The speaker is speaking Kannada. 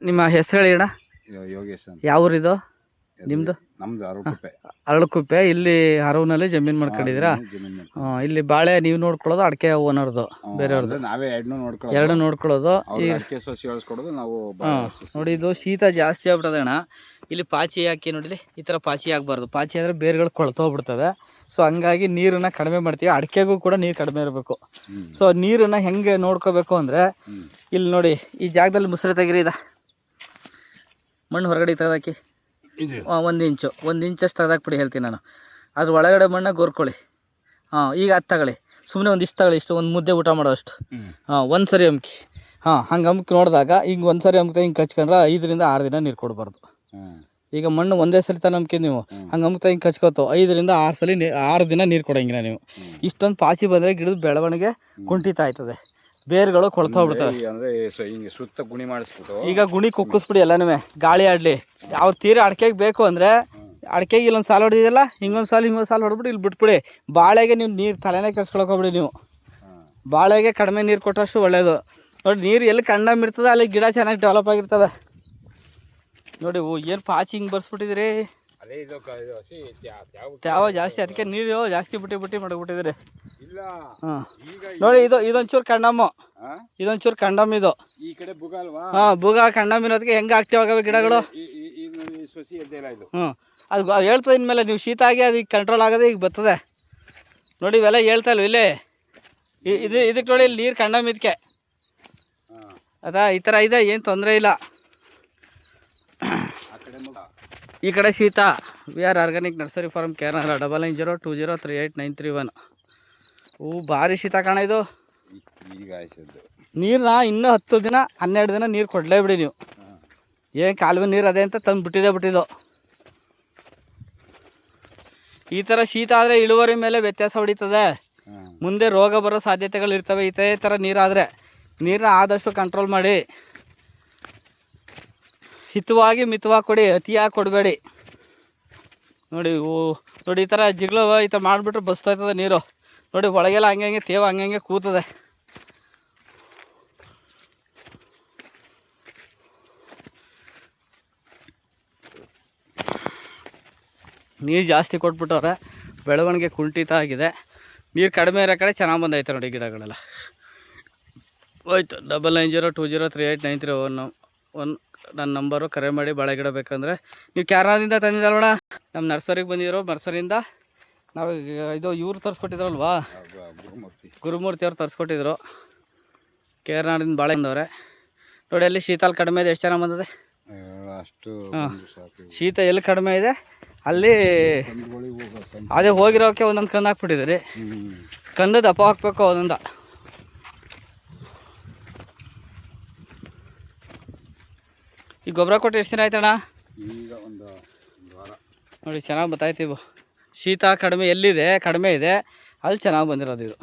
ನಿಮ್ಮ ಹೆಸರು ಹೇಳಿ ಅಣ್ಣ. ಯೋಗೇಶ್ ಅಂತ. ಯಾವ ಊರಿದು ನಿಮ್ಮದು? ನಮ್ದು ಅರಳುಕುಪ್ಪೆ. ಅರಳುಕುಪ್ಪೆ. ಇಲ್ಲಿ ಹರವನಲ್ಲಿ ಜಮೀನು ಮಾಡ್ಕೊಂಡಿದ್ದೀರಾ? ಇಲ್ಲಿ ಬಾಳೆ ನೀವು ನೋಡ್ಕೊಳ್ಳೋದು, ಅಡಿಕೆ ಓನರ್ದು ಬೇರೆಯವ್ರದ್ದು? ನಾವೇ ಎರಡು ನೋಡ್ಕೊಳ್ಳೋದು. ಈ ಅಡಿಕೆ ಸಸಿ ಹೇಳಿಸ್ಕೊಡೋದು ನಾವು. ನೋಡಿ, ಇದು ಶೀತ ಜಾಸ್ತಿ ಆಗ್ಬಿಟ್ಟದೆ ಅಣ್ಣ. ಇಲ್ಲಿ ಪಾಚಿ ಹಾಕಿ ನೋಡಿಲಿ, ಈ ಥರ ಪಾಚಿ ಆಗಬಾರ್ದು. ಪಾಚಿ ಆದರೆ ಬೇರುಗಳು ಕೊಳ್ತೋಗ್ಬಿಡ್ತವೆ. ಸೊ ಹಂಗಾಗಿ ನೀರನ್ನು ಕಡಿಮೆ ಮಾಡ್ತೀವಿ. ಅಡಿಕೆಗೂ ಕೂಡ ನೀರು ಕಡಿಮೆ ಇರಬೇಕು. ಸೊ ನೀರನ್ನು ಹೆಂಗೆ ನೋಡ್ಕೋಬೇಕು ಅಂದರೆ, ಇಲ್ಲಿ ನೋಡಿ, ಈ ಜಾಗದಲ್ಲಿ ಮುಸ್ರೆ ತೆಗಿರಿ. ಮಣ್ಣು ಹೊರಗಡೆ ತೆಗೆದಾಕಿ 1 ಇಂಚಷ್ಟು ತೆಗೆದಾಕ್ಬಿಡಿ ಹೇಳ್ತೀನಿ ನಾನು. ಅದ್ರ ಒಳಗಡೆ ಮಣ್ಣು ಗೋರ್ಕೊಳ್ಳಿ. ಈಗ ಅದು ತಗೊಳ್ಳಿ, ಸುಮ್ಮನೆ ಒಂದಿಷ್ಟು ತಗೊಳ್ಳಿ, ಇಷ್ಟು ಒಂದು ಮುದ್ದೆ ಊಟ ಮಾಡೋಷ್ಟು. ಒಂದು ಸರಿ ಅಮ್ಕಿ. ಹಂಗೆ ಅಮ್ಕಿ ನೋಡಿದಾಗ ಹಿಂಗೆ ಒಂದು ಸರಿ ಅಮ್ಕಿದಾಗ ಹಿಂಗೆ ಕಚ್ಕೊಂಡ್ರೆ 5 ರಿಂದ 6 ದಿನ ನೀರು ಕೊಡಬಾರ್ದು. ಈಗ ಮಣ್ಣು ಒಂದೇ ಸಲ ನಂಬಿಕೆ ನೀವು ಹಂಗೆ ಅಮ್ಕಿತಾ ಹಿಂಗೆ ಕಚ್ಕೋತು 5 ರಿಂದ 6 ದಿನ ನೀರು ಕೊಡೋಂಗಿಲ್ಲ ನೀವು. ಇಷ್ಟೊಂದು ಪಾಚಿ ಬಂದರೆ ಗಿಡದ ಬೆಳವಣಿಗೆ ಕುಂಠಿತ ಆಯ್ತದೆ, ಬೇರುಗಳು ಕೊಳ್ತೋಗ್ಬಿಡ್ತವೆ. ಈಗ ಗುಣಿ ಕುಕ್ಕಿಸ್ಬಿಡಿ ಎಲ್ಲನೂ, ಗಾಳಿ ಆಡಲಿ. ಅವ್ರು ತೀರಾ ಅಡಿಕೆಗೆ ಬೇಕು ಅಂದರೆ, ಅಡಿಕೆಗೆ ಇಲ್ಲೊಂದು ಸಾಲು ಹೊಡೆದಿಲ್ಲ, ಹಿಂಗೊಂದು ಸಾಲು ಹೊಡೆದ್ಬಿಟ್ಟು ಇಲ್ಲಿ ಬಿಟ್ಬಿಡಿ. ಬಾಳೆಗೆ ನೀವು ನೀರು ತಲೆನೇ ಕೆಡ್ಸ್ಕೊಳಕೋಗ್ಬಿಡಿ. ನೀವು ಬಾಳೆಗೆ ಕಡಿಮೆ ನೀರು ಕೊಟ್ಟಷ್ಟು ಒಳ್ಳೆಯದು. ನೋಡಿ, ನೀರು ಎಲ್ಲಿ ಕಂಡಮ್ ಇರ್ತದೆ ಅಲ್ಲಿ ಗಿಡ ಚೆನ್ನಾಗಿ ಡೆವಲಪ್ ಆಗಿರ್ತವೆ. ನೋಡಿ ಏನು ಪಾಚಿ ಹಿಂಗೆ ಬರ್ಸ್ಬಿಟ್ಟಿದ್ರಿ. ತ್ಯಾವ ಜಾಸ್ತಿ, ಅದಕ್ಕೆ ನೀರು ಜಾಸ್ತಿ ಬಿಟ್ಟು ಮಾಡಿಬಿಟ್ಟಿದ್ರಿ. ನೋಡಿ, ಇದೊಂಚೂರು ಕಂಡಮ್ಮು, ಇದೊಂಚೂರು ಕಂಡಮ್. ಇದು ಈ ಕಡೆ ಬುಗ ಅಲ್ವಾ? ಬುಗ ಕಂಡಮ್ ಇರೋದಕ್ಕೆ ಹೆಂಗೆ ಆಕ್ಟಿವ್ ಆಗವೆ ಗಿಡಗಳು. ಅದು ಹೇಳ್ತದೆ ಇನ್ಮೇಲೆ. ನೀವು ಶೀತ ಆಗಿ ಅದಕ್ಕೆ ಕಂಟ್ರೋಲ್ ಆಗೋದೇ ಈಗ ಬರ್ತದೆ. ನೋಡಿ, ಇವೆಲ್ಲ ಹೇಳ್ತಾ ಇಲ್ವ ಇಲ್ಲಿ. ಇದಕ್ಕೆ ನೋಡಿ, ಇಲ್ಲಿ ನೀರು ಕಂಡಮ್ ಇದಕ್ಕೆ ಅದಾ. ಈ ಥರ ಇದೆ, ಏನು ತೊಂದರೆ ಇಲ್ಲ. ಈ ಕಡೆ ಶೀತ. VR organic nursery farm, Kerala. 9902038931. ಭಾರಿ ಶೀತ ಕಾಣ ಇದು. ನೀರನ್ನ ಇನ್ನೂ 10 ದಿನ 12 ದಿನ ನೀರು ಕೊಡಲೇಬಿಡಿ ನೀವು. ಏನು ಕಾಲುವೆ ನೀರು ಅದೇ ಅಂತ ತಂದು ಬಿಟ್ಟಿದ್ದು. ಈ ಥರ ಶೀತ ಆದರೆ ಇಳುವರಿ ಮೇಲೆ ವ್ಯತ್ಯಾಸ ಹೊಡಿತದೆ. ಮುಂದೆ ರೋಗ ಬರೋ ಸಾಧ್ಯತೆಗಳಿರ್ತವೆ ಇದೇ ಥರ ನೀರಾದರೆ. ನೀರನ್ನ ಆದಷ್ಟು ಕಂಟ್ರೋಲ್ ಮಾಡಿ, ಹಿತವಾಗಿ ಮಿತವಾಗಿ ಕೊಡಿ, ಅತಿಯಾಗಿ ಕೊಡಬೇಡಿ. ನೋಡಿ ನೋಡಿ, ಈ ಥರ ಜಿಗ್ಳು ಈ ಥರ ಮಾಡಿಬಿಟ್ರೆ ಬಸ್ತಾಯ್ತದೆ ನೀರು. ನೋಡಿ, ಒಳಗೆಲ್ಲ ಹಂಗೆ ತೇವ ಹಂಗೆ ಕೂತದೆ. ನೀರು ಜಾಸ್ತಿ ಕೊಟ್ಬಿಟ್ಟವ್ರೆ, ಬೆಳವಣಿಗೆ ಕುಂಠಿತ ಆಗಿದೆ. ನೀರು ಕಡಿಮೆ ಇರೋ ಕಡೆ ಚೆನ್ನಾಗಿ ಬಂದೈತೆ ನೋಡಿ ಗಿಡಗಳೆಲ್ಲ. ಹೋಯ್ತು. 9902038931 ನನ್ನ ನಂಬರು. ಕರೆ ಮಾಡಿ ಬಾಳೆ ಗಿಡ ಬೇಕಂದರೆ. ನೀವು ಕೇರಳದಿಂದ ತಂದಿದ್ದಲ್ವಣ, ನಮ್ಮ ನರ್ಸರಿಗೆ ಬಂದಿರೋ. ನರ್ಸರಿಯಿಂದ ನಾವು ಇದು ಇವ್ರು ತರಿಸ್ಕೊಟ್ಟಿದ್ರಲ್ವಾ, ಗುರುಮೂರ್ತಿ ಅವ್ರು ತರಿಸ್ಕೊಟ್ಟಿದ್ರು. ಕೇರಳದಿಂದ ಬಾಳೆ ಬಂದವ್ರೆ. ನೋಡಿ, ಅಲ್ಲಿ ಶೀತ ಕಡಿಮೆ ಇದೆ. ಎಷ್ಟು ಚೆನ್ನಾಗಿ ಬಂದಿದೆ ಅಷ್ಟು. ಶೀತ ಎಲ್ಲಿ ಕಡಿಮೆ ಇದೆ ಅಲ್ಲಿ ಅದೇ ಹೋಗಿರೋಕ್ಕೆ ಒಂದೊಂದು ಕಂದು ಹಾಕ್ಬಿಟ್ಟಿದ್ದೀರಿ. ಕಂದು ದಪ್ಪ ಹಾಕ್ಬೇಕು ಒಂದೊಂದು. ಈ ಗೊಬ್ಬರ ಕೊಟ್ಟು ಎಷ್ಟು ದಿನ ಆಯ್ತಣ್ಣ? ನೋಡಿ, ಚೆನ್ನಾಗಿ ಬತ್ತಾಯ್ತು. ಶೀತ ಕಡಿಮೆ ಎಲ್ಲಿದೆ, ಕಡಿಮೆ ಇದೆ, ಅಲ್ಲಿ ಚೆನ್ನಾಗಿ ಬಂದಿರೋದು ಇದು.